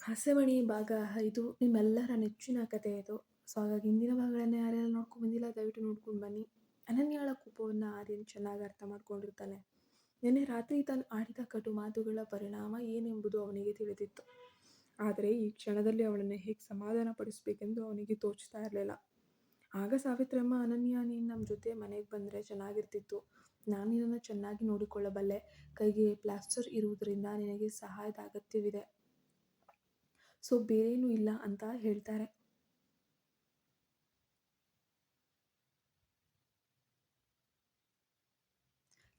ಹಾಸ್ಯಮಣಿ ಭಾಗ 5 ನಿಮ್ಮೆಲ್ಲರ ನೆಚ್ಚಿನ ಕಥೆ ಇದು. ಸೊ ಹಾಗಾಗಿ ಹಿಂದಿನ ಭಾಗಗಳನ್ನ ಯಾರೆಲ್ಲ ನೋಡ್ಕೊಂಡು ಬಂದಿಲ್ಲ ದಯವಿಟ್ಟು ನೋಡ್ಕೊಂಡು ಬನ್ನಿ. ಅನನ್ಯಾಳ ಕೋಪವನ್ನು ಆರ್ಯನ್ ಚೆನ್ನಾಗಿ ಅರ್ಥ ಮಾಡ್ಕೊಂಡಿರ್ತಾನೆ. ನಿನ್ನೆ ರಾತ್ರಿ ತಾನು ಆಡಿದ ಕಟು ಮಾತುಗಳ ಪರಿಣಾಮ ಏನೆಂಬುದು ಅವನಿಗೆ ತಿಳಿದಿತ್ತು. ಆದರೆ ಈ ಕ್ಷಣದಲ್ಲಿ ಅವಳನ್ನು ಹೇಗೆ ಸಮಾಧಾನ ಪಡಿಸಬೇಕೆಂದು ಅವನಿಗೆ ತೋಚ್ತಾ ಇರಲಿಲ್ಲ. ಆಗ ಸಾವಿತ್ರಮ್ಮ, ಅನನ್ಯ, ನೀನು ನಮ್ಮ ಜೊತೆ ಮನೆಗೆ ಬಂದರೆ ಚೆನ್ನಾಗಿರ್ತಿತ್ತು. ನಾನು ನಿನ್ನನ್ನು ಚೆನ್ನಾಗಿ ನೋಡಿಕೊಳ್ಳಬಲ್ಲೆ. ಕೈಗೆ ಪ್ಲಾಸ್ಟರ್ ಇರುವುದರಿಂದ ನಿನಗೆ ಸಹಾಯದ ಅಗತ್ಯವಿದೆ. ಸೊ ಬೇರೇನೂ ಇಲ್ಲ ಅಂತ ಹೇಳ್ತಾರೆ.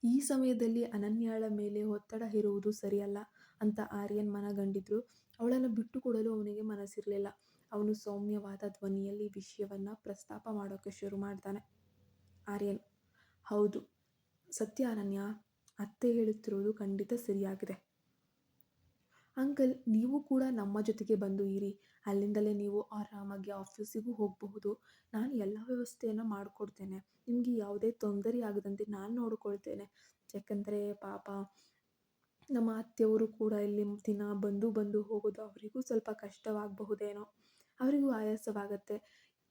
ಈ ಸಮಯದಲ್ಲಿ ಅನನ್ಯಾಳ ಮೇಲೆ ಒತ್ತಡ ಹೇರುವುದು ಸರಿಯಲ್ಲ ಅಂತ ಆರ್ಯನ್ ಮನಗಂಡಿದ್ರು. ಅವಳನ್ನು ಬಿಟ್ಟು ಕೊಡಲು ಅವನಿಗೆ ಮನಸ್ಸಿರಲಿಲ್ಲ. ಅವನು ಸೌಮ್ಯವಾದ ಧ್ವನಿಯಲ್ಲಿ ವಿಷಯವನ್ನು ಪ್ರಸ್ತಾಪ ಮಾಡೋಕ್ಕೆ ಶುರು ಮಾಡ್ತಾನೆ. ಆರ್ಯನ್: ಹೌದು, ಸತ್ಯ ಅನನ್ಯ, ಅತ್ತೆ ಹೇಳುತ್ತಿರುವುದು ಖಂಡಿತ ಸರಿಯಾಗಿದೆ. ಅಂಕಲ್, ನೀವು ಕೂಡ ನಮ್ಮ ಜೊತೆಗೆ ಬಂದು ಇರಿ. ಅಲ್ಲಿಂದಲೇ ನೀವು ಆರಾಮಾಗಿ ಆಫೀಸಿಗೂ ಹೋಗಬಹುದು. ನಾನು ಎಲ್ಲ ವ್ಯವಸ್ಥೆಯನ್ನು ಮಾಡಿಕೊಡ್ತೇನೆ. ನಿಮಗೆ ಯಾವುದೇ ತೊಂದರೆ ಆಗದಂತೆ ನಾನು ನೋಡಿಕೊಳ್ತೇನೆ. ಯಾಕಂದರೆ ಪಾಪ ನಮ್ಮ ಅತ್ತೆಯವರು ಕೂಡ ಇಲ್ಲಿ ದಿನ ಬಂದು ಹೋಗೋದು ಅವರಿಗೂ ಸ್ವಲ್ಪ ಕಷ್ಟವಾಗಬಹುದೇನೋ. ಅವರಿಗೂ ಆಯಾಸವಾಗತ್ತೆ.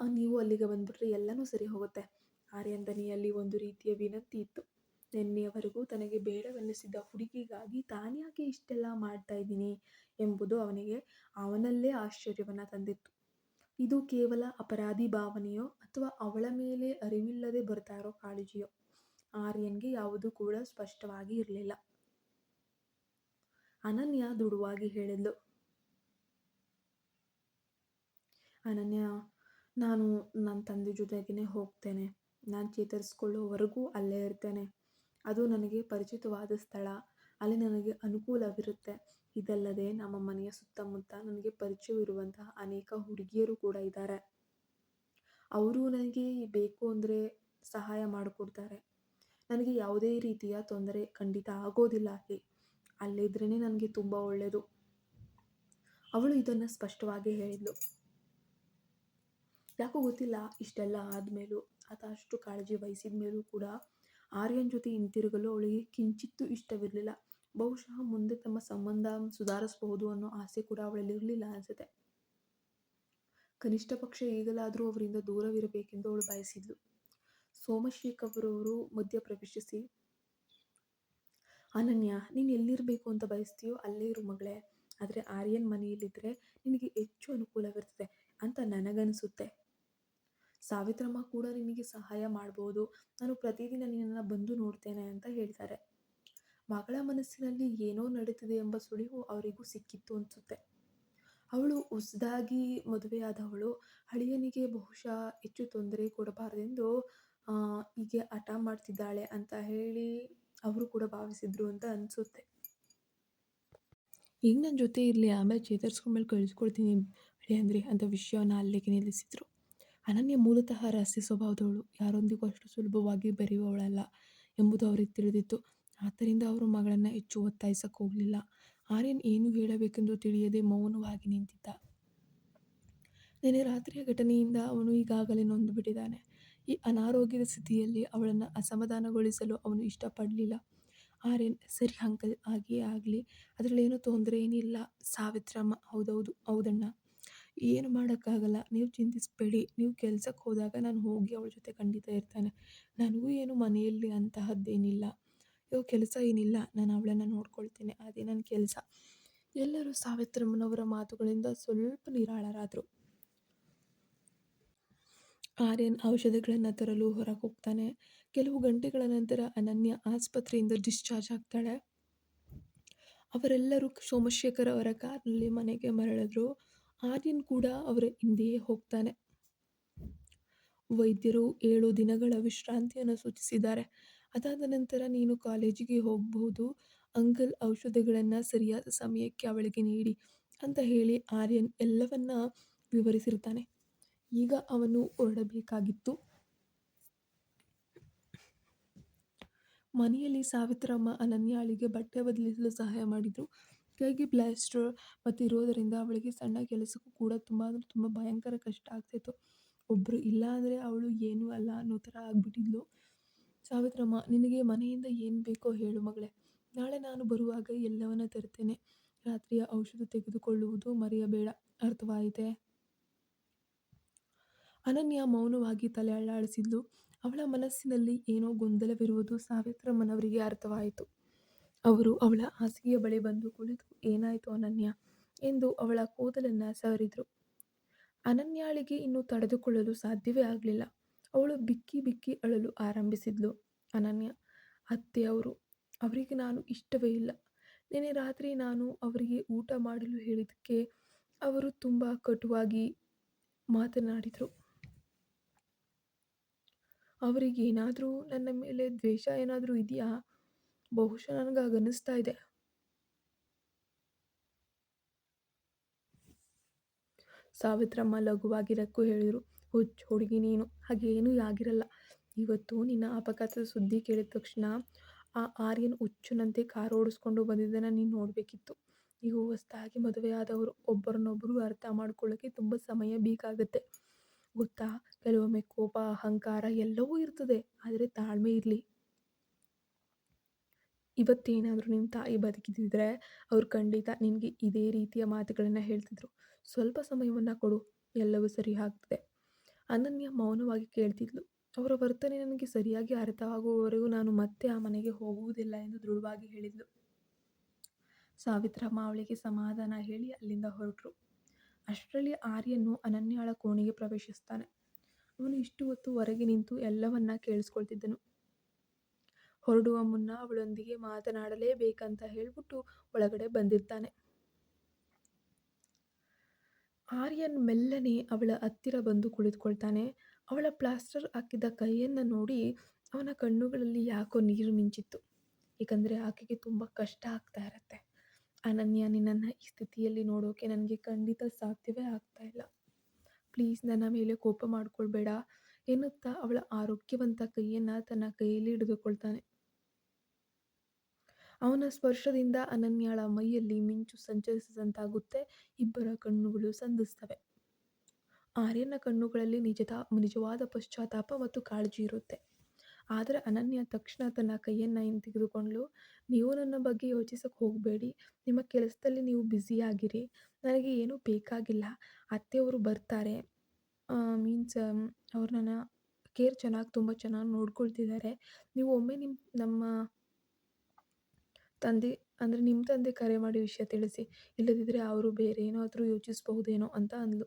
ನೀವು ಅಲ್ಲಿಗೆ ಬಂದುಬಿಟ್ರೆ ಎಲ್ಲನೂ ಸರಿ ಹೋಗುತ್ತೆ. ಆರ್ಯನ್ ದನಿಯಲ್ಲಿ ಒಂದು ರೀತಿಯ ವಿನಂತಿ ಇತ್ತು. ನಿನ್ನೆಯವರೆಗೂ ತನಗೆ ಬೇಡವೆನ್ನಿಸಿದ್ದ ಹುಡುಗಿಗಾಗಿ ತಾನ್ಯಾಕೆ ಇಷ್ಟೆಲ್ಲ ಮಾಡ್ತಾ ಇದ್ದೀನಿ ಎಂಬುದು ಅವನಲ್ಲೇ ಆಶ್ಚರ್ಯವನ್ನು ತಂದಿತ್ತು. ಇದು ಕೇವಲ ಅಪರಾಧಿ ಭಾವನೆಯೋ ಅಥವಾ ಅವಳ ಮೇಲೆ ಅರಿವಿಲ್ಲದೆ ಬರ್ತಾ ಇರೋ ಕಾಳಜಿಯೋ? ಆರ್ಯನ್ಗೆ ಯಾವುದೂ ಕೂಡ ಸ್ಪಷ್ಟವಾಗಿ ಇರಲಿಲ್ಲ. ಅನನ್ಯ ದುಡುವಾಗಿ ಹೇಳಿದ್ಲು: ಅನನ್ಯ, ನಾನು ನನ್ನ ತಂದೆ ಜೊತೆಗೇ ಹೋಗ್ತೇನೆ. ನಾನು ಚೇತರಿಸ್ಕೊಳ್ಳೋವರೆಗೂ ಅಲ್ಲೇ ಇರ್ತೇನೆ. ಅದು ನನಗೆ ಪರಿಚಿತವಾದ ಸ್ಥಳ. ಅಲ್ಲಿ ನನಗೆ ಅನುಕೂಲವಿರುತ್ತೆ. ಇದಲ್ಲದೆ ನಮ್ಮ ಮನೆಯ ಸುತ್ತಮುತ್ತ ನನಗೆ ಪರಿಚಯವಿರುವಂತಹ ಅನೇಕ ಹುಡುಗಿಯರು ಕೂಡ ಇದ್ದಾರೆ. ಅವರು ನನಗೆ ಬೇಕು ಅಂದರೆ ಸಹಾಯ ಮಾಡಿಕೊಡ್ತಾರೆ. ನನಗೆ ಯಾವುದೇ ರೀತಿಯ ತೊಂದರೆ ಖಂಡಿತ ಆಗೋದಿಲ್ಲ. ಅಲ್ಲಿದ್ರೇ ನನಗೆ ತುಂಬ ಒಳ್ಳೆಯದು. ಅವಳು ಇದನ್ನು ಸ್ಪಷ್ಟವಾಗಿ ಹೇಳಿದ್ಲು. ಯಾಕೋ ಗೊತ್ತಿಲ್ಲ, ಇಷ್ಟೆಲ್ಲ ಆದಮೇಲೂ, ಆತ ಅಷ್ಟು ಕಾಳಜಿ ವಹಿಸಿದ ಮೇಲೂ ಕೂಡ ಆರ್ಯನ್ ಜೊತೆ ಹಿಂತಿರುಗಲು ಅವಳಿಗೆ ಕಿಂಚಿತ್ತೂ ಇಷ್ಟವಿರಲಿಲ್ಲ. ಬಹುಶಃ ಮುಂದೆ ತಮ್ಮ ಸಂಬಂಧ ಸುಧಾರಿಸಬಹುದು ಅನ್ನೋ ಆಸೆ ಕೂಡ ಅವಳಲ್ಲಿ ಇರಲಿಲ್ಲ ಅನಿಸುತ್ತೆ. ಕನಿಷ್ಠ ಪಕ್ಷ ಈಗಲಾದರೂ ಅವರಿಂದ ದೂರವಿರಬೇಕೆಂದು ಅವಳು ಬಯಸಿದ್ಲು. ಸೋಮಶೇಖರ್ ಅವರು ಮಧ್ಯ ಪ್ರವೇಶಿಸಿ: ಅನನ್ಯ, ನೀನು ಎಲ್ಲಿರಬೇಕು ಅಂತ ಬಯಸ್ತೀಯೋ ಅಲ್ಲೇ ಇರು ಮಗಳೇ. ಆದರೆ ಆರ್ಯನ್ ಮನೆಯಲ್ಲಿದ್ದರೆ ನಿನಗೆ ಹೆಚ್ಚು ಅನುಕೂಲವಿರ್ತದೆ ಅಂತ ನನಗನ್ನಿಸುತ್ತೆ. ಸಾವಿತ್ರಮ್ಮ ಕೂಡ ನಿನಗೆ ಸಹಾಯ ಮಾಡ್ಬೋದು. ನಾನು ಪ್ರತಿದಿನ ನಿನ್ನನ್ನು ಬಂದು ನೋಡ್ತೇನೆ ಅಂತ ಹೇಳ್ತಾರೆ. ಮಗಳ ಮನಸ್ಸಿನಲ್ಲಿ ಏನೋ ನಡೀತಿದೆ ಎಂಬ ಸುಳಿವು ಅವರಿಗೂ ಸಿಕ್ಕಿತ್ತು ಅನಿಸುತ್ತೆ. ಅವಳು ಹೊಸದಾಗಿ ಮದುವೆಯಾದವಳು. ಅಳಿಯನಿಗೆ ಬಹುಶಃ ಹೆಚ್ಚು ತೊಂದರೆ ಕೊಡಬಾರ್ದೆಂದು ಹೀಗೆ ಹಠ ಮಾಡ್ತಿದ್ದಾಳೆ ಅಂತ ಹೇಳಿ ಅವರು ಕೂಡ ಭಾವಿಸಿದ್ರು ಅಂತ ಅನಿಸುತ್ತೆ. ಈಗ ನನ್ನ ಜೊತೆ ಇರಲಿ, ಆಮೇಲೆ ಚೇತರಿಸ್ಕೊಂಡ್ಮೇಲೆ ಕಳಿಸ್ಕೊಡ್ತೀನಿ ಅಳಿಯಂದ್ರೆ ಅಂತ ವಿಷಯವನ್ನು ಅಲ್ಲಿಗೆ ನಿಲ್ಲಿಸಿದ್ರು. ಅನನ್ಯ ಮೂಲತಃ ರಹಸ್ಯ ಸ್ವಭಾವದವಳು. ಯಾರೊಂದಿಗೂ ಅಷ್ಟು ಸುಲಭವಾಗಿ ಬೆರೆಯುವವಳಲ್ಲ ಎಂಬುದು ಅವರಿಗೆ ತಿಳಿದಿತ್ತು. ಆದ್ದರಿಂದ ಅವರು ಮಗಳನ್ನು ಹೆಚ್ಚು ಒತ್ತಾಯಿಸಕ್ಕೆ ಹೋಗಲಿಲ್ಲ. ಆರ್ಯನ್ ಏನು ಹೇಳಬೇಕೆಂದು ತಿಳಿಯದೆ ಮೌನವಾಗಿ ನಿಂತಿದ್ದ. ನಿನ್ನೆ ರಾತ್ರಿಯ ಘಟನೆಯಿಂದ ಅವನು ಈಗಾಗಲೇ ನೊಂದು ಬಿಟ್ಟಿದ್ದಾನೆ. ಈ ಅನಾರೋಗ್ಯದ ಸ್ಥಿತಿಯಲ್ಲಿ ಅವಳನ್ನು ಅಸಮಾಧಾನಗೊಳಿಸಲು ಅವನು ಇಷ್ಟಪಡಲಿಲ್ಲ. ಆರ್ಯನ್: ಸರಿ ಅಂಕಲ್, ಹಾಗೆಯೇ ಆಗಲಿ. ಅದರಲ್ಲೇನೂ ತೊಂದರೆ ಏನಿಲ್ಲ. ಸಾವಿತ್ರಮ್ಮ: ಹೌದಣ್ಣ, ಏನು ಮಾಡೋಕ್ಕಾಗಲ್ಲ. ನೀವು ಚಿಂತಿಸಬೇಡಿ. ನೀವು ಕೆಲಸಕ್ಕೆ ಹೋದಾಗ ನಾನು ಹೋಗಿ ಅವಳ ಜೊತೆ ಖಂಡಿತ ಇರ್ತೇನೆ. ನನಗೂ ಏನು ಮನೆಯಲ್ಲಿ ಅಂತಹದ್ದೇನಿಲ್ಲ. ಕೆಲಸ ಏನಿಲ್ಲ, ನಾನು ಅವಳನ್ನು ನೋಡ್ಕೊಳ್ತೇನೆ, ಅದೇ ನನ್ನ ಕೆಲಸ. ಎಲ್ಲರೂ ಸಾವಿತ್ರಮ್ಮನವರ ಮಾತುಗಳಿಂದ ಸ್ವಲ್ಪ ನಿರಾಳರಾದರು. ಆರ್ಯನ್ ಔಷಧಿಗಳನ್ನು ತರಲು ಹೊರಗೆ ಹೋಗ್ತಾನೆ. ಕೆಲವು ಗಂಟೆಗಳ ನಂತರ ಅನನ್ಯ ಆಸ್ಪತ್ರೆಯಿಂದ ಡಿಸ್ಚಾರ್ಜ್ ಆಗ್ತಾಳೆ. ಅವರೆಲ್ಲರೂ ಸೋಮಶೇಖರ್ ಅವರ ಕಾರ್ನಲ್ಲಿ ಮನೆಗೆ ಮರಳಿದ್ರು. ಆರ್ಯನ್ ಕೂಡ ಅವರ ಹಿಂದೆಯೇ ಹೋಗ್ತಾನೆ. ವೈದ್ಯರು 7 ದಿನಗಳ ವಿಶ್ರಾಂತಿಯನ್ನು ಸೂಚಿಸಿದ್ದಾರೆ. ಅದಾದ ನಂತರ ನೀನು ಕಾಲೇಜಿಗೆ ಹೋಗಬಹುದು. ಅಂಕಲ್ ಔಷಧಿಗಳನ್ನು ಸರಿಯಾದ ಸಮಯಕ್ಕೆ ಅವಳಿಗೆ ನೀಡಿ ಅಂತ ಹೇಳಿ ಆರ್ಯನ್ ಎಲ್ಲವನ್ನ ವಿವರಿಸಿರ್ತಾನೆ. ಈಗ ಅವನು ಹೊರಡಬೇಕಾಗಿತ್ತು. ಮನೆಯಲ್ಲಿ ಸಾವಿತ್ರಮ್ಮ ಅನನ್ಯಾಳಿಗೆ ಬಟ್ಟೆ ಬದಲಿಸಲು ಸಹಾಯ ಮಾಡಿದರು. ಕೈಗೆ ಪ್ಲಾಸ್ಟರ್ ಮತ್ತು ಇರೋದರಿಂದ ಅವಳಿಗೆ ಸಣ್ಣ ಕೆಲಸಕ್ಕೂ ಕೂಡ ತುಂಬ ಭಯಂಕರ ಕಷ್ಟ ಆಗ್ತಾಯಿತ್ತು. ಒಬ್ಬರು ಇಲ್ಲ ಅಂದರೆ ಅವಳು ಏನೂ ಅಲ್ಲ ಅನ್ನೋ ಥರ ಆಗಿಬಿಟ್ಟಿದ್ಲು. ಸಾವಿತ್ರಮ್ಮ: ನಿನಗೆ ಮನೆಯಿಂದ ಏನು ಬೇಕೋ ಹೇಳು ಮಗಳೇ. ನಾಳೆ ನಾನು ಬರುವಾಗ ಎಲ್ಲವನ್ನ ತರ್ತೇನೆ. ರಾತ್ರಿಯ ಔಷಧ ತೆಗೆದುಕೊಳ್ಳುವುದು ಮರೆಯಬೇಡ. ಅರ್ಥವಾಯಿತೆ? ಅನನ್ಯ ಮೌನವಾಗಿ ತಲೆ ಅಲ್ಲಾಡಿಸಿದ್ಲು. ಅವಳ ಮನಸ್ಸಿನಲ್ಲಿ ಏನೋ ಗೊಂದಲವಿರುವುದು ಸಾವಿತ್ರಮ್ಮನವರಿಗೆ ಅರ್ಥವಾಯಿತು. ಅವರು ಅವಳ ಹಾಸಿಗೆಯ ಬಳಿ ಬಂದು ಕುಳಿತು, ಏನಾಯಿತು ಅನನ್ಯ ಎಂದು ಅವಳ ಕೂದಲನ್ನು ಸವರಿದ್ರು. ಅನನ್ಯಾಳಿಗೆ ಇನ್ನು ತಡೆದುಕೊಳ್ಳಲು ಸಾಧ್ಯವೇ ಆಗಲಿಲ್ಲ. ಅವಳು ಬಿಕ್ಕಿ ಬಿಕ್ಕಿ ಅಳಲು ಆರಂಭಿಸಿದ್ಲು. ಅನನ್ಯ, ಅತ್ತೆ ಅವರಿಗೆ ನಾನು ಇಷ್ಟವೇ ಇಲ್ಲ. ನಿನ್ನೆ ರಾತ್ರಿ ನಾನು ಅವರಿಗೆ ಊಟ ಮಾಡಲು ಹೇಳಿದ್ದಕ್ಕೆ ಅವರು ತುಂಬ ಕಟುವಾಗಿ ಮಾತನಾಡಿದರು. ಅವರಿಗೇನಾದರೂ ನನ್ನ ಮೇಲೆ ದ್ವೇಷ ಏನಾದರೂ ಇದೆಯಾ? ಬಹುಶಃ ನನಗಾಗನ್ನಿಸ್ತಾ ಇದೆ. ಸಾವಿತ್ರಮ್ಮ ಲಘುವಾಗಿ ನಕ್ಕು ಹೇಳಿದರು. ಹುಚ್ಚು ಹುಡುಗಿ ನೀನು, ಹಾಗೇನೂ ಆಗಿರಲ್ಲ. ಇವತ್ತು ನಿನ್ನ ಅಪಘಾತದ ಸುದ್ದಿ ಕೇಳಿದ ತಕ್ಷಣ ಆ ಆರ್ಯನ್ ಹುಚ್ಚನಂತೆ ಕಾರು ಓಡಿಸ್ಕೊಂಡು ಬಂದಿದ್ದನ್ನು ನೀನು ನೋಡಬೇಕಿತ್ತು. ನೀವು ಹೊಸದಾಗಿ ಮದುವೆಯಾದವರು, ಒಬ್ಬರನ್ನೊಬ್ಬರು ಅರ್ಥ ಮಾಡ್ಕೊಳ್ಳೋಕ್ಕೆ ತುಂಬ ಸಮಯ ಬೇಕಾಗುತ್ತೆ ಗೊತ್ತಾ. ಕೆಲವೊಮ್ಮೆ ಕೋಪ, ಅಹಂಕಾರ ಎಲ್ಲವೂ ಇರ್ತದೆ, ಆದರೆ ತಾಳ್ಮೆ ಇರಲಿ. ಇವತ್ತೇನಾದರೂ ನಿಮ್ಮ ತಾಯಿ ಬದುಕಿದ್ದಿದ್ರೆ ಅವ್ರು ಖಂಡಿತ ನಿನಗೆ ಇದೇ ರೀತಿಯ ಮಾತುಗಳನ್ನು ಹೇಳ್ತಿದ್ರು. ಸ್ವಲ್ಪ ಸಮಯವನ್ನು ಕೊಡು, ಎಲ್ಲವೂ ಸರಿ ಆಗ್ತದೆ. ಅನನ್ಯ ಮೌನವಾಗಿ ಕೇಳ್ತಿದ್ಲು. ಅವರ ವರ್ತನೆ ನನಗೆ ಸರಿಯಾಗಿ ಅರ್ಥವಾಗುವವರೆಗೂ ನಾನು ಮತ್ತೆ ಆ ಮನೆಗೆ ಹೋಗುವುದಿಲ್ಲ ಎಂದು ದೃಢವಾಗಿ ಹೇಳಿದ್ಲು. ಸಾವಿತ್ರಮ್ಮ ಅವಳಿಗೆ ಸಮಾಧಾನ ಹೇಳಿ ಅಲ್ಲಿಂದ ಹೊರಟರು. ಅಷ್ಟರಲ್ಲಿ ಆರ್ಯನ್ನು ಅನನ್ಯಾಳ ಕೋಣೆಗೆ ಪ್ರವೇಶಿಸ್ತಾನೆ. ಅವನು ಇಷ್ಟು ಹೊತ್ತು ಹೊರಗೆ ನಿಂತು ಎಲ್ಲವನ್ನ ಕೇಳಿಸ್ಕೊಳ್ತಿದ್ದನು. ಹೊರಡುವ ಮುನ್ನ ಅವಳೊಂದಿಗೆ ಮಾತನಾಡಲೇಬೇಕಂತ ಹೇಳ್ಬಿಟ್ಟು ಒಳಗಡೆ ಬಂದಿರ್ತಾನೆ. ಆರ್ಯನ್ ಮೆಲ್ಲನೆ ಅವಳ ಹತ್ತಿರ ಬಂದು ಕುಳಿತುಕೊಳ್ತಾನೆ. ಅವಳ ಪ್ಲಾಸ್ಟರ್ ಹಾಕಿದ ಕೈಯನ್ನು ನೋಡಿ ಅವನ ಕಣ್ಣುಗಳಲ್ಲಿ ಯಾಕೋ ನೀರು ಮಿಂಚಿತ್ತು. ಏಕೆಂದರೆ ಆಕೆಗೆ ತುಂಬ ಕಷ್ಟ ಆಗ್ತಾ ಇರತ್ತೆ. ಅನನ್ಯ, ನಿನ್ನನ್ನು ಈ ಸ್ಥಿತಿಯಲ್ಲಿ ನೋಡೋಕೆ ನನಗೆ ಖಂಡಿತ ಸಾಧ್ಯವೇ ಆಗ್ತಾ ಇಲ್ಲ. ಪ್ಲೀಸ್ ನನ್ನ ಮೇಲೆ ಕೋಪ ಮಾಡ್ಕೊಳ್ಬೇಡ ಎನ್ನುತ್ತಾ ಅವಳ ಆರೋಗ್ಯವಂತ ಕೈಯನ್ನು ತನ್ನ ಕೈಯಲ್ಲಿ ಹಿಡಿದುಕೊಳ್ತಾನೆ. ಅವನ ಸ್ಪರ್ಶದಿಂದ ಅನನ್ಯಾಳ ಮೈಯಲ್ಲಿ ಮಿಂಚು ಸಂಚರಿಸಿದಂತಾಗುತ್ತೆ. ಇಬ್ಬರ ಕಣ್ಣುಗಳು ಸಂಧಿಸ್ತವೆ. ಆರ್ಯನ ಕಣ್ಣುಗಳಲ್ಲಿ ನಿಜವಾದ ಪಶ್ಚಾತ್ತಾಪ ಮತ್ತು ಕಾಳಜಿ ಇರುತ್ತೆ. ಆದರೆ ಅನನ್ಯ ತಕ್ಷಣ ತನ್ನ ಕೈಯನ್ನು ಹಿಂತೆಗೆದುಕೊಂಡ್ಳು. ನೀವು ನನ್ನ ಬಗ್ಗೆ ಯೋಚಿಸಕ್ಕೆ ಹೋಗಬೇಡಿ. ನಿಮ್ಮ ಕೆಲಸದಲ್ಲಿ ನೀವು ಬ್ಯುಸಿಯಾಗಿರಿ. ನನಗೆ ಏನೂ ಬೇಕಾಗಿಲ್ಲ. ಅತ್ತೆಯವರು ಬರ್ತಾರೆ. ಮೀನ್ಸ್ ಅವ್ರು ನನ್ನ ಕೇರ್ ತುಂಬ ಚೆನ್ನಾಗಿ ನೋಡ್ಕೊಳ್ತಿದ್ದಾರೆ. ನೀವು ಒಮ್ಮೆ ನಮ್ಮ ತಂದೆ ಕರೆ ಮಾಡಿ ವಿಷಯ ತಿಳಿಸಿ. ಇಲ್ಲದಿದ್ದರೆ ಅವರು ಬೇರೆ ಏನಾದರೂ ಯೋಚಿಸಬಹುದೇನೋ ಅಂತ ಅಂದ್ಲು.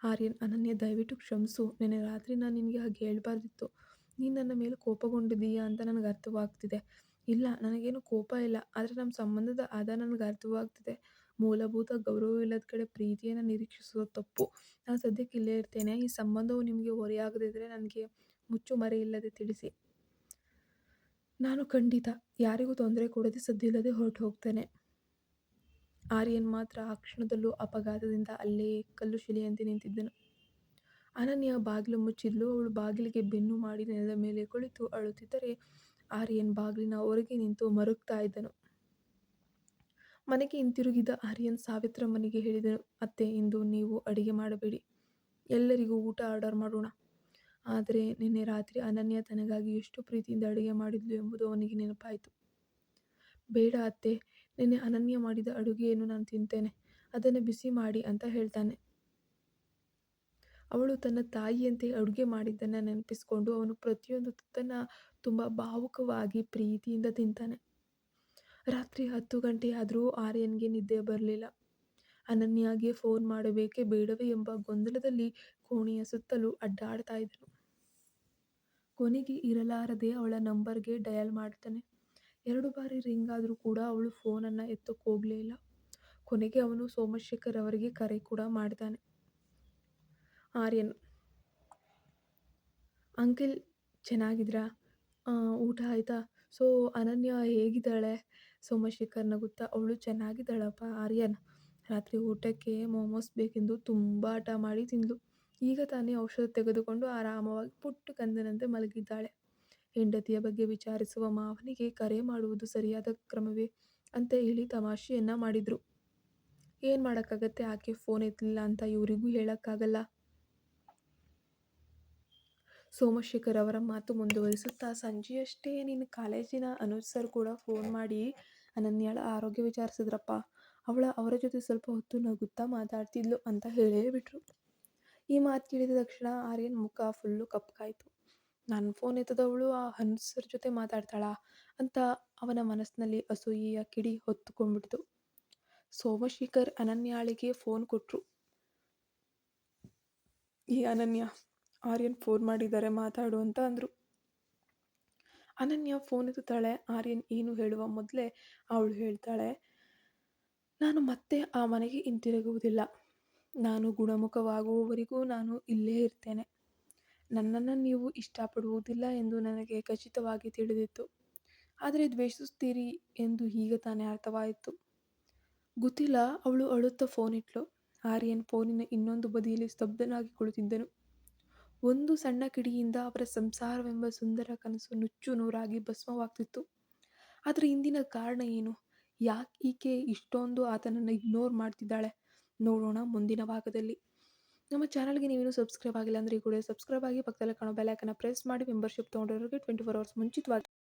ಆರ್ಯನ್, ಅನನ್ಯ ದಯವಿಟ್ಟು ಕ್ಷಮಿಸು. ನೆನ್ನೆ ರಾತ್ರಿ ನಾನು ನಿನಗೆ ಹಾಗೆ ಹೇಳ್ಬಾರ್ದಿತ್ತು. ನೀನು ನನ್ನ ಮೇಲೆ ಕೋಪಗೊಂಡಿದ್ದೀಯಾ ಅಂತ ನನಗೆ ಅರ್ಥವಾಗ್ತಿದೆ. ಇಲ್ಲ, ನನಗೇನು ಕೋಪ ಇಲ್ಲ. ಆದರೆ ನಮ್ಮ ಸಂಬಂಧದ ನನಗೆ ಅರ್ಥವಾಗ್ತಿದೆ. ಮೂಲಭೂತ ಗೌರವವಿಲ್ಲದ ಕಡೆ ಪ್ರೀತಿಯನ್ನು ನಿರೀಕ್ಷಿಸೋದು ತಪ್ಪು. ನಾನು ಸದ್ಯಕ್ಕೆ ಇಲ್ಲೇ ಇರ್ತೇನೆ. ಈ ಸಂಬಂಧವು ನಿಮಗೆ ಹೊರೆಯಾಗದಿದ್ದರೆ ನನಗೆ ಮುಚ್ಚು ಮರೆ ಇಲ್ಲದೆ ತಿಳಿಸಿ. ನಾನು ಖಂಡಿತ ಯಾರಿಗೂ ತೊಂದರೆ ಕೊಡದೆ ಸದ್ದಿಲ್ಲದೆ ಹೊರಟು ಹೋಗ್ತೇನೆ. ಆರ್ಯನ್ ಮಾತ್ರ ಆ ಕ್ಷಣದಲ್ಲೂ ಅಪಘಾತದಿಂದ ಅಲ್ಲೇ ಕಲ್ಲು ಶಿಲೆಯಂತೆ ನಿಂತಿದ್ದನು. ಅನನ್ಯ ಬಾಗಿಲು ಮುಚ್ಚಿದ್ಲು. ಅವಳು ಬಾಗಿಲಿಗೆ ಬೆನ್ನು ಮಾಡಿ ನೆಲದ ಮೇಲೆ ಕುಳಿತು ಅಳುತ್ತಿದ್ದರೆ ಆರ್ಯನ್ ಬಾಗಿಲಿನ ಹೊರಗೆ ನಿಂತು ಮರುಗ್ತಾ ಇದ್ದನು. ಮನೆಗೆ ಹಿಂತಿರುಗಿದ ಆರ್ಯನ್ ಸಾವಿತ್ರಮ್ಮನಿಗೆ ಹೇಳಿದನು, ಅತ್ತೆ, ಇಂದು ನೀವು ಅಡಿಗೆ ಮಾಡಬೇಡಿ. ಎಲ್ಲರಿಗೂ ಊಟ ಆರ್ಡರ್ ಮಾಡೋಣ. ಆದರೆ ನಿನ್ನೆ ರಾತ್ರಿ ಅನನ್ಯ ತನಗಾಗಿ ಎಷ್ಟು ಪ್ರೀತಿಯಿಂದ ಅಡುಗೆ ಮಾಡಿದ್ಲು ಎಂಬುದು ಅವನಿಗೆ ನೆನಪಾಯಿತು. ಬೇಡ ಅತ್ತೆ, ನಿನ್ನೆ ಅನನ್ಯ ಮಾಡಿದ ಅಡುಗೆಯನ್ನು ನಾನು ತಿಂತೇನೆ. ಅದನ್ನು ಬಿಸಿ ಮಾಡಿ ಅಂತ ಹೇಳ್ತಾನೆ. ಅವಳು ತನ್ನ ತಾಯಿಯಂತೆ ಅಡುಗೆ ಮಾಡಿದ್ದನ್ನು ನೆನಪಿಸಿಕೊಂಡು ಅವನು ಪ್ರತಿಯೊಂದು ತುತ್ತನ್ನು ತುಂಬ ಭಾವುಕವಾಗಿ ಪ್ರೀತಿಯಿಂದ ತಿಂತಾನೆ. ರಾತ್ರಿ 10 ಗಂಟೆ ಆದರೂ ಆರ್ಯನ್ಗೆ ನಿದ್ದೆ ಬರಲಿಲ್ಲ. ಅನನ್ಯಾಗೆ ಫೋನ್ ಮಾಡಬೇಕೇ ಬೇಡವೇ ಎಂಬ ಗೊಂದಲದಲ್ಲಿ ಕೋಣೆಯ ಸುತ್ತಲೂ ಅಡ್ಡಾಡ್ತಾ ಇದ್ದನು. ಕೊನೆಗೆ ಇರಲಾರದೆ ಅವಳ ನಂಬರ್ಗೆ ಡಯಲ್ ಮಾಡ್ತಾನೆ. 2 ಬಾರಿ ರಿಂಗ್ ಆದರೂ ಕೂಡ ಅವಳು ಫೋನನ್ನು ಎತ್ತಕ್ಕೆ ಹೋಗಲೇ ಇಲ್ಲ. ಕೊನೆಗೆ ಅವನು ಸೋಮಶೇಖರ್ ಅವರಿಗೆ ಕರೆ ಕೂಡ ಮಾಡ್ತಾನೆ. ಆರ್ಯನ್, ಅಂಕಲ್ ಚೆನ್ನಾಗಿದ್ರಾ? ಊಟ ಆಯಿತಾ? ಸೊ ಅನನ್ಯ ಹೇಗಿದ್ದಾಳೆ? ಸೋಮಶೇಖರ್ ನಗುತ್ತಾ, ಅವಳು ಚೆನ್ನಾಗಿದ್ದಾಳಪ್ಪ ಆರ್ಯನ್. ರಾತ್ರಿ ಊಟಕ್ಕೆ ಮೋಮೋಸ್ ಬೇಕೆಂದು ತುಂಬ ಹಠ ಮಾಡಿ ತಿಂದ್ಲು. ಈಗ ತಾನೇ ಔಷಧ ತೆಗೆದುಕೊಂಡು ಆರಾಮವಾಗಿ ಪುಟ್ಟ ಕಂದನಂತೆ ಮಲಗಿದ್ದಾಳೆ. ಹೆಂಡತಿಯ ಬಗ್ಗೆ ವಿಚಾರಿಸುವ ಮಾವನಿಗೆ ಕರೆ ಮಾಡುವುದು ಸರಿಯಾದ ಕ್ರಮವೇ ಅಂತ ಹೇಳಿ ತಮಾಷೆಯನ್ನು ಮಾಡಿದ್ರು. ಏನು ಮಾಡೋಕ್ಕಾಗತ್ತೆ, ಆಕೆ ಫೋನ್ ಎತ್ತಲಿಲ್ಲ ಅಂತ ಇವರಿಗೂ ಹೇಳೋಕ್ಕಾಗಲ್ಲ. ಸೋಮಶೇಖರ್ ಅವರ ಮಾತು ಮುಂದುವರಿಸುತ್ತಾ, ಸಂಜೆಯಷ್ಟೇ ನಿನ್ನ ಕಾಲೇಜಿನ ಅನುಜ್ ಸರ್ ಕೂಡ ಫೋನ್ ಮಾಡಿ ಅನನ್ಯಾಳ ಆರೋಗ್ಯ ವಿಚಾರಿಸಿದ್ರಪ್ಪ. ಅವರ ಜೊತೆ ಸ್ವಲ್ಪ ಹೊತ್ತು ನಗುತ್ತಾ ಮಾತಾಡ್ತಿದ್ಲು ಅಂತ ಹೇಳೇ ಬಿಟ್ರು. ಈ ಮಾತು ಕೇಳಿದ ತಕ್ಷಣ ಆರ್ಯನ್ ಮುಖ ಫುಲ್ಲು ಕಪ್ಪಗಾಯ್ತು. ನನ್ನ ಫೋನ್ ಎತ್ತದವಳು ಆ ಅನುಜ್ ಸರ್ ಜೊತೆ ಮಾತಾಡ್ತಾಳಾ ಅಂತ ಅವನ ಮನಸ್ಸಿನಲ್ಲಿ ಅಸೂಯೆಯ ಕಿಡಿ ಹೊತ್ತುಕೊಂಡ್ಬಿಡ್ತು. ಸೋಮಶೇಖರ್ ಅನನ್ಯಾಳಿಗೆ ಫೋನ್ ಕೊಟ್ರು. ಈ ಅನನ್ಯ, ಆರ್ಯನ್ ಫೋನ್ ಮಾಡಿದ್ದಾರೆ ಮಾತಾಡು ಅಂತ ಅಂದರು. ಅನನ್ಯ ಫೋನ್ ಎತ್ತುತ್ತಾಳೆ. ಆರ್ಯನ್ ಏನು ಹೇಳುವ ಮೊದಲೇ ಅವಳು ಹೇಳ್ತಾಳೆ, ನಾನು ಮತ್ತೆ ಆ ಮನೆಗೆ ಹಿಂತಿರುಗುವುದಿಲ್ಲ. ನಾನು ಗುಣಮುಖವಾಗುವವರೆಗೂ ನಾನು ಇಲ್ಲೇ ಇರ್ತೇನೆ. ನನ್ನನ್ನು ನೀವು ಇಷ್ಟಪಡುವುದಿಲ್ಲ ಎಂದು ನನಗೆ ಖಚಿತವಾಗಿ ತಿಳಿದಿತ್ತು. ಆದರೆ ದ್ವೇಷಿಸುತ್ತೀರಿ ಎಂದು ಈಗ ತಾನೇ ಅರ್ಥವಾಯಿತು. ಗೊತ್ತಿಲ್ಲ. ಅವಳು ಅಳುತ್ತಾ ಫೋನ್ ಇಟ್ಲು. ಆರ್ಯನ್ ಫೋನಿನ ಇನ್ನೊಂದು ಬದಿಯಲ್ಲಿ ಸ್ತಬ್ಧನಾಗಿ ಕುಳಿತಿದ್ದನು. ಒಂದು ಸಣ್ಣ ಕಿಡಿಯಿಂದ ಅವರ ಸಂಸಾರವೆಂಬ ಸುಂದರ ಕನಸು ನುಚ್ಚು ನೂರಾಗಿ ಭಸ್ಮವಾಗ್ತಿತ್ತು. ಆದರೆ ಹಿಂದಿನ ಕಾರಣ ಏನು? ಯಾಕೆ ಈಕೆ ಇಷ್ಟೊಂದು ಆತನನ್ನು ಇಗ್ನೋರ್ ಮಾಡ್ತಿದ್ದಾಳೆ? ನೋಡೋಣ ಮುಂದಿನ ಭಾಗದಲ್ಲಿ. ನಮ್ಮ ಚಾನಲ್ಗೆ ನೀವೇನು ಸಬ್ಸ್ಕ್ರೈಬ್ ಆಗಿಲ್ಲ ಅಂದರೆ ಈ ಕೂಡ ಸಬ್ಸ್ಕ್ರೈಬ್ ಆಗಿ, ಪಕ್ಕದಲ್ಲಿ ಕಾಣೋ ಬೆಲ್ ಐಕಾನ್ನ ಪ್ರೆಸ್ ಮಾಡಿ. ಮೆಂಬರ್ಶಿಪ್ ತೊಗೊಂಡವರಿಗೆ 24 ಅವರ್ಸ್ ಮುಂಚಿತವಾಗಿ